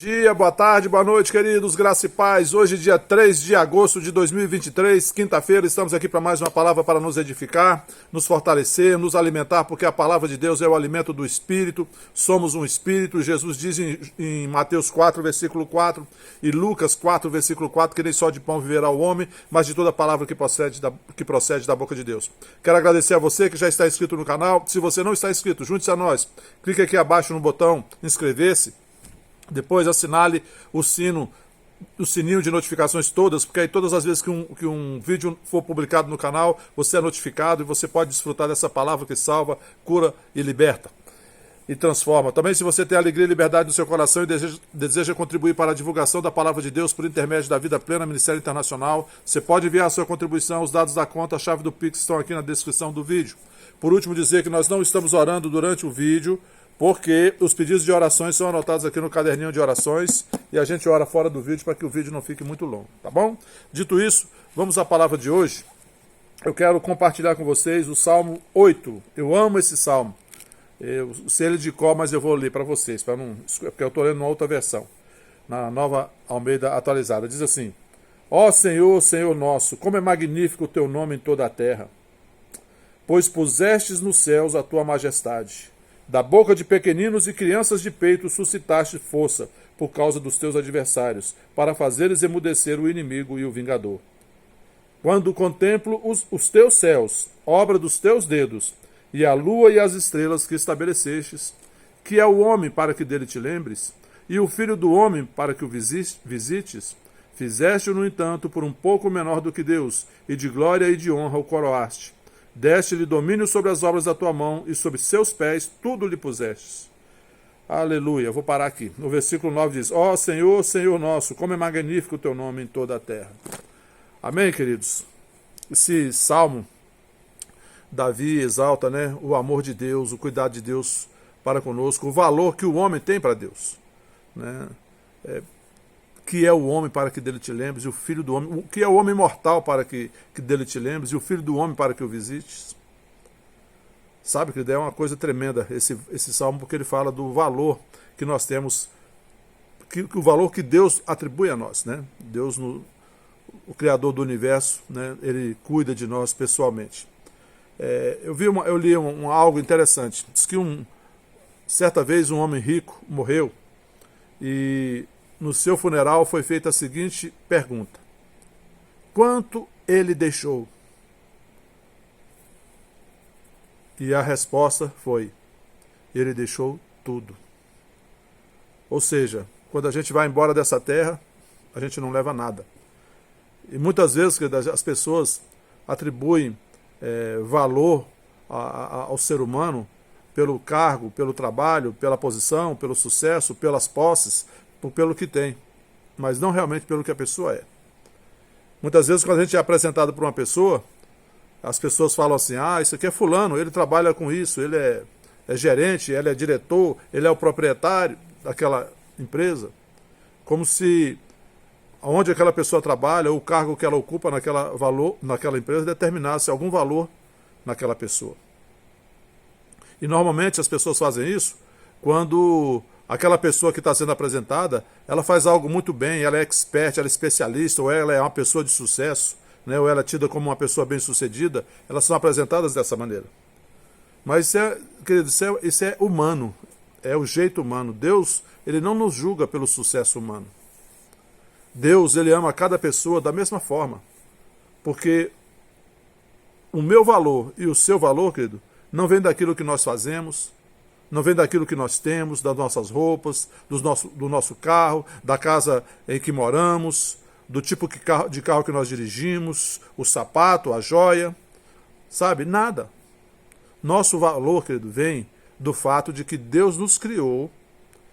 Dia, boa tarde, boa noite, queridos, graça e paz. Hoje, dia 3 de agosto de 2023, quinta-feira, estamos aqui para mais uma palavra para nos edificar, nos fortalecer, nos alimentar, porque a palavra de Deus é o alimento do Espírito, somos um Espírito. Jesus diz em Mateus 4, versículo 4 e Lucas 4, versículo 4, que nem só de pão viverá o homem, mas de toda palavra que procede da boca de Deus. Quero agradecer a você que já está inscrito no canal. Se você não está inscrito, junte-se a nós. Clique aqui abaixo no botão inscrever-se. Depois assinale o sininho de notificações todas, porque aí todas as vezes que um vídeo for publicado no canal, você é notificado e você pode desfrutar dessa palavra que salva, cura e liberta e transforma. Também, se você tem alegria e liberdade no seu coração e deseja contribuir para a divulgação da palavra de Deus por intermédio da Vida Plena Ministério Internacional, você pode enviar a sua contribuição. Os dados da conta, a chave do Pix estão aqui na descrição do vídeo. Por último, dizer que nós não estamos orando durante o vídeo, porque os pedidos de orações são anotados aqui no caderninho de orações e a gente ora fora do vídeo para que o vídeo não fique muito longo, tá bom? Dito isso, vamos à palavra de hoje. Eu quero compartilhar com vocês o Salmo 8. Eu amo esse Salmo. Eu sei ele de cor, mas eu vou ler para vocês, porque eu estou lendo uma outra versão, na Nova Almeida atualizada. Diz assim: Ó Senhor, Senhor nosso, como é magnífico o teu nome em toda a terra, pois pusestes nos céus a tua majestade. Da boca de pequeninos e crianças de peito suscitaste força por causa dos teus adversários, para fazeres emudecer o inimigo e o vingador. Quando contemplo os teus céus, obra dos teus dedos, e a lua e as estrelas que estabelecestes, que é o homem para que dele te lembres, e o filho do homem para que o visites, fizeste-o, no entanto, por um pouco menor do que Deus, e de glória e de honra o coroaste. Deste-lhe domínio sobre as obras da tua mão, e sobre seus pés tudo lhe pusestes. Aleluia. Eu vou parar aqui. No versículo 9 diz: Ó Senhor, Senhor nosso, como é magnífico o teu nome em toda a terra. Amém, queridos? Esse salmo, Davi exalta, o amor de Deus, o cuidado de Deus para conosco, o valor que o homem tem para Deus, que é o homem para que dele te lembres, e o filho do homem, que é o homem mortal para que dele te lembres, e o filho do homem para que o visites. Sabe, que é uma coisa tremenda esse salmo, porque ele fala do valor que nós temos, o valor que Deus atribui a nós, Deus, o Criador do universo, ele cuida de nós pessoalmente. Eu li algo interessante. Diz que certa vez um homem rico morreu, e no seu funeral foi feita a seguinte pergunta: quanto ele deixou? E a resposta foi: ele deixou tudo. Ou seja, quando a gente vai embora dessa terra, a gente não leva nada. E muitas vezes as pessoas atribuem valor ao ser humano pelo cargo, pelo trabalho, pela posição, pelo sucesso, pelas posses, pelo que tem, mas não realmente pelo que a pessoa é. Muitas vezes, quando a gente é apresentado por uma pessoa, as pessoas falam assim: isso aqui é fulano, ele trabalha com isso, ele é gerente, ele é diretor, ele é o proprietário daquela empresa, como se onde aquela pessoa trabalha, ou o cargo que ela ocupa naquela empresa, determinasse algum valor naquela pessoa. E normalmente as pessoas fazem isso quando aquela pessoa que está sendo apresentada, ela faz algo muito bem, ela é expert, ela é especialista, ou ela é uma pessoa de sucesso, ou ela é tida como uma pessoa bem-sucedida, elas são apresentadas dessa maneira. Mas querido, isso é humano, é o jeito humano. Deus, ele não nos julga pelo sucesso humano. Deus, ele ama cada pessoa da mesma forma, porque o meu valor e o seu valor, querido, não vem daquilo que nós fazemos, não vem daquilo que nós temos, das nossas roupas, do nosso carro, da casa em que moramos, do tipo de carro que nós dirigimos, o sapato, a joia, sabe? Nada. Nosso valor, querido, vem do fato de que Deus nos criou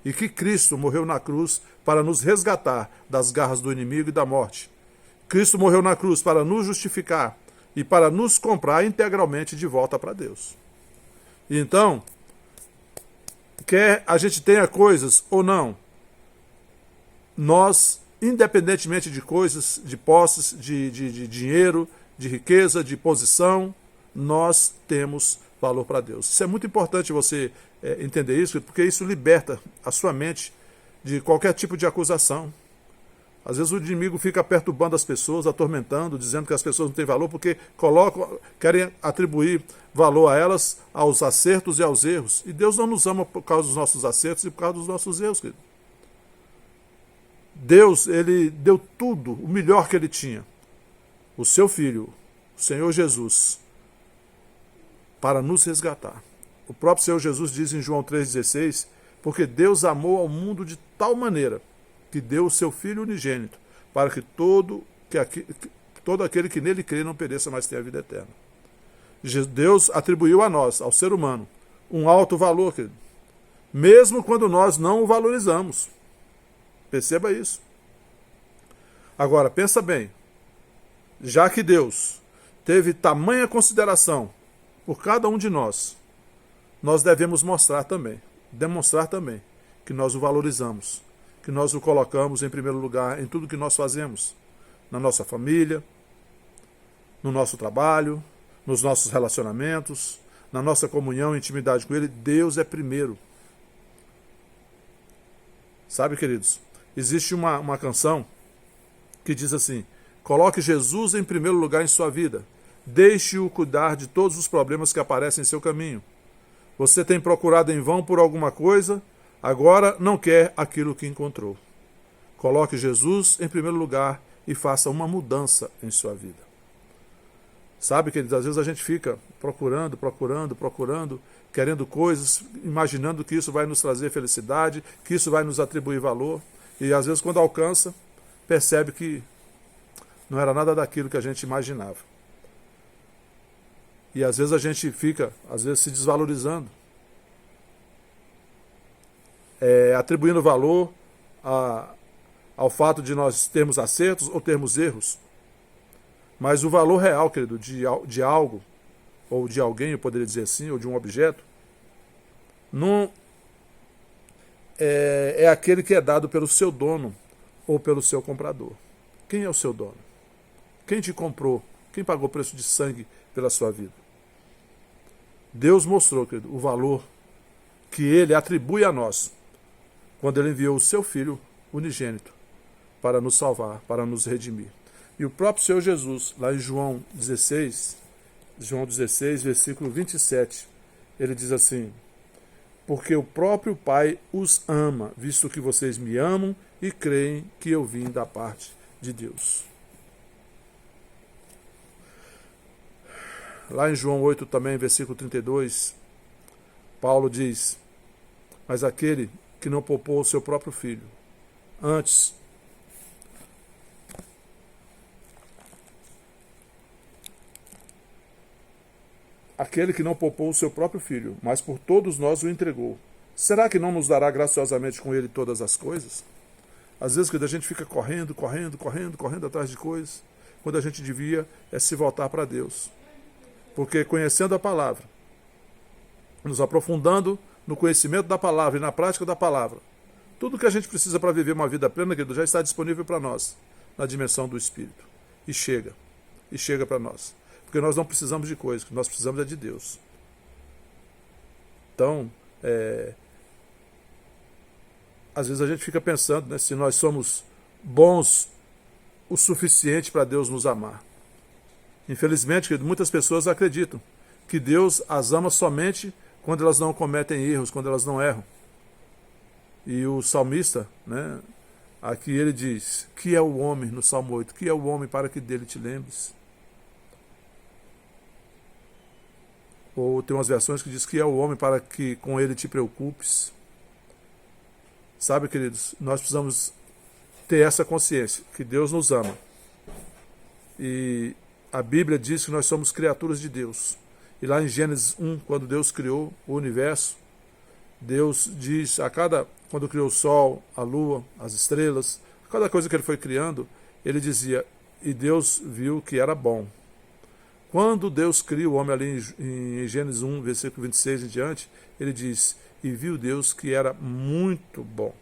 e que Cristo morreu na cruz para nos resgatar das garras do inimigo e da morte. Cristo morreu na cruz para nos justificar e para nos comprar integralmente de volta para Deus. E então, quer a gente tenha coisas ou não, nós, independentemente de coisas, de posses, de dinheiro, de riqueza, de posição, nós temos valor para Deus. Isso é muito importante você entender isso, porque isso liberta a sua mente de qualquer tipo de acusação. Às vezes o inimigo fica perturbando as pessoas, atormentando, dizendo que as pessoas não têm valor, porque querem atribuir valor a elas, aos acertos e aos erros. E Deus não nos ama por causa dos nossos acertos e por causa dos nossos erros, querido. Deus, ele deu tudo, o melhor que ele tinha. O seu Filho, o Senhor Jesus, para nos resgatar. O próprio Senhor Jesus diz em João 3,16, porque Deus amou ao mundo de tal maneira que deu o seu Filho unigênito, para que todo aquele que nele crê não pereça, mas tenha a vida eterna. Deus atribuiu a nós, ao ser humano, um alto valor, querido, mesmo quando nós não o valorizamos. Perceba isso. Agora, pensa bem, já que Deus teve tamanha consideração por cada um de nós, nós devemos demonstrar também que nós o valorizamos, que nós o colocamos em primeiro lugar em tudo que nós fazemos, na nossa família, no nosso trabalho, nos nossos relacionamentos, na nossa comunhão e intimidade com Ele. Deus é primeiro. Sabe, queridos, existe uma canção que diz assim: coloque Jesus em primeiro lugar em sua vida, deixe-o cuidar de todos os problemas que aparecem em seu caminho. Você tem procurado em vão por alguma coisa, agora não quer aquilo que encontrou. Coloque Jesus em primeiro lugar e faça uma mudança em sua vida. Sabe, queridos, às vezes a gente fica procurando, querendo coisas, imaginando que isso vai nos trazer felicidade, que isso vai nos atribuir valor, e às vezes quando alcança, percebe que não era nada daquilo que a gente imaginava. E às vezes a gente fica, se desvalorizando, atribuindo valor ao fato de nós termos acertos ou termos erros. Mas o valor real, querido, de algo, ou de alguém, eu poderia dizer assim, ou de um objeto, não é aquele que é dado pelo seu dono ou pelo seu comprador. Quem é o seu dono? Quem te comprou? Quem pagou o preço de sangue pela sua vida? Deus mostrou, querido, o valor que Ele atribui a nós quando Ele enviou o seu Filho unigênito para nos salvar, para nos redimir. E o próprio Senhor Jesus, lá em João 16, versículo 27, ele diz assim: porque o próprio Pai os ama, visto que vocês me amam e creem que eu vim da parte de Deus. Lá em João 8 também, versículo 32, Paulo diz: mas aquele que não poupou o seu próprio filho, antes aquele que não poupou o seu próprio filho, mas por todos nós o entregou, será que não nos dará graciosamente com ele todas as coisas? Às vezes, quando a gente fica correndo atrás de coisas, quando a gente devia se voltar para Deus. Porque conhecendo a palavra, nos aprofundando no conhecimento da palavra e na prática da palavra, tudo que a gente precisa para viver uma vida plena, querido, já está disponível para nós, na dimensão do Espírito. E chega para nós. Porque nós não precisamos de coisas, o que nós precisamos é de Deus. Então, às vezes a gente fica pensando, né, se nós somos bons o suficiente para Deus nos amar. Infelizmente, querido, muitas pessoas acreditam que Deus as ama somente quando elas não cometem erros, quando elas não erram. E o salmista, né, aqui ele diz: que é o homem, no Salmo 8, que é o homem para que dele te lembres? Ou tem umas versões que diz que é o homem para que com ele te preocupes. Sabe, queridos, nós precisamos ter essa consciência, que Deus nos ama. E a Bíblia diz que nós somos criaturas de Deus. E lá em Gênesis 1, quando Deus criou o universo, Deus diz, quando criou o sol, a lua, as estrelas, cada coisa que ele foi criando, ele dizia: e Deus viu que era bom. Quando Deus cria o homem ali em Gênesis 1, versículo 26 em diante, ele diz: e viu Deus que era muito bom.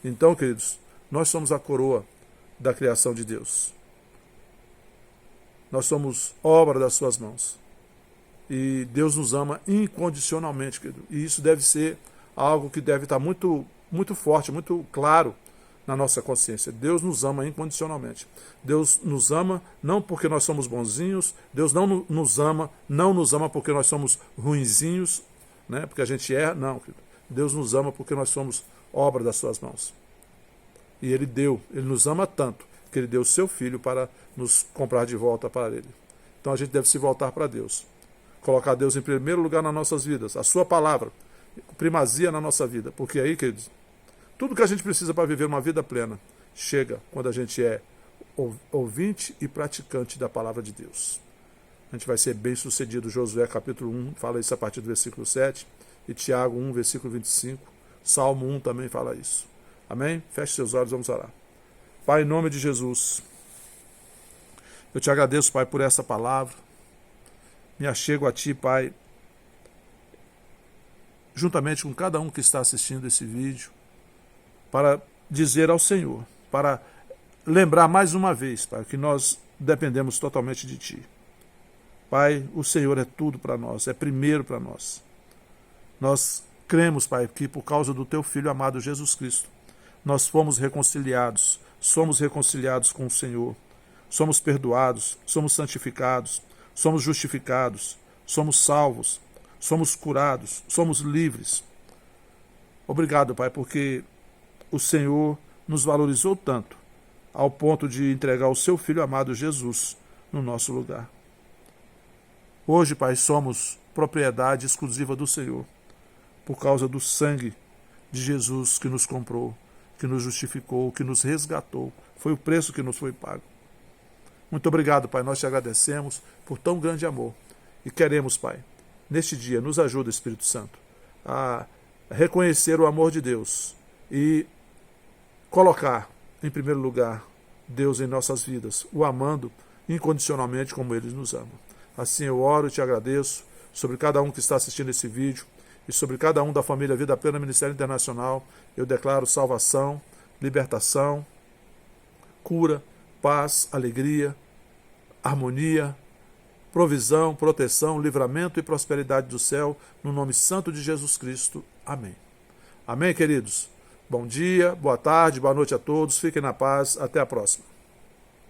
Então, queridos, nós somos a coroa da criação de Deus. Nós somos obra das suas mãos. E Deus nos ama incondicionalmente, querido. E isso deve ser algo que deve estar muito muito forte, muito claro na nossa consciência. Deus nos ama incondicionalmente. Deus nos ama não porque nós somos bonzinhos, Deus não nos ama porque nós somos ruinzinhos, né? Porque a gente erra, não. Deus nos ama porque nós somos obra das suas mãos. E Ele nos ama tanto, que Ele deu o seu Filho para nos comprar de volta para Ele. Então a gente deve se voltar para Deus. Colocar Deus em primeiro lugar nas nossas vidas, a sua palavra, primazia na nossa vida. Porque aí, queridos, tudo que a gente precisa para viver uma vida plena chega quando a gente é ouvinte e praticante da palavra de Deus. A gente vai ser bem sucedido. Josué capítulo 1 fala isso a partir do versículo 7, e Tiago 1, versículo 25. Salmo 1 também fala isso. Amém? Feche seus olhos, vamos orar. Pai, em nome de Jesus, eu te agradeço, Pai, por essa palavra. Me achego a Ti, Pai, juntamente com cada um que está assistindo esse vídeo, para dizer ao Senhor, para lembrar mais uma vez, Pai, que nós dependemos totalmente de Ti. Pai, o Senhor é tudo para nós, é primeiro para nós. Nós cremos, Pai, que por causa do Teu Filho amado Jesus Cristo, nós fomos reconciliados, somos reconciliados com o Senhor, somos perdoados, somos santificados, somos justificados, somos salvos, somos curados, somos livres. Obrigado, Pai, porque o Senhor nos valorizou tanto, ao ponto de entregar o Seu Filho amado Jesus no nosso lugar. Hoje, Pai, somos propriedade exclusiva do Senhor, por causa do sangue de Jesus que nos comprou, que nos justificou, que nos resgatou. Foi o preço que nos foi pago. Muito obrigado, Pai, nós te agradecemos por tão grande amor. E queremos, Pai, neste dia, nos ajuda, Espírito Santo, a reconhecer o amor de Deus e colocar, em primeiro lugar, Deus em nossas vidas, o amando incondicionalmente como Ele nos ama. Assim eu oro e te agradeço sobre cada um que está assistindo esse vídeo e sobre cada um da família Vida Plena Ministério Internacional. Eu declaro salvação, libertação, cura, paz, alegria, harmonia, provisão, proteção, livramento e prosperidade do céu, no nome santo de Jesus Cristo. Amém. Amém, queridos? Bom dia, boa tarde, boa noite a todos. Fiquem na paz. Até a próxima.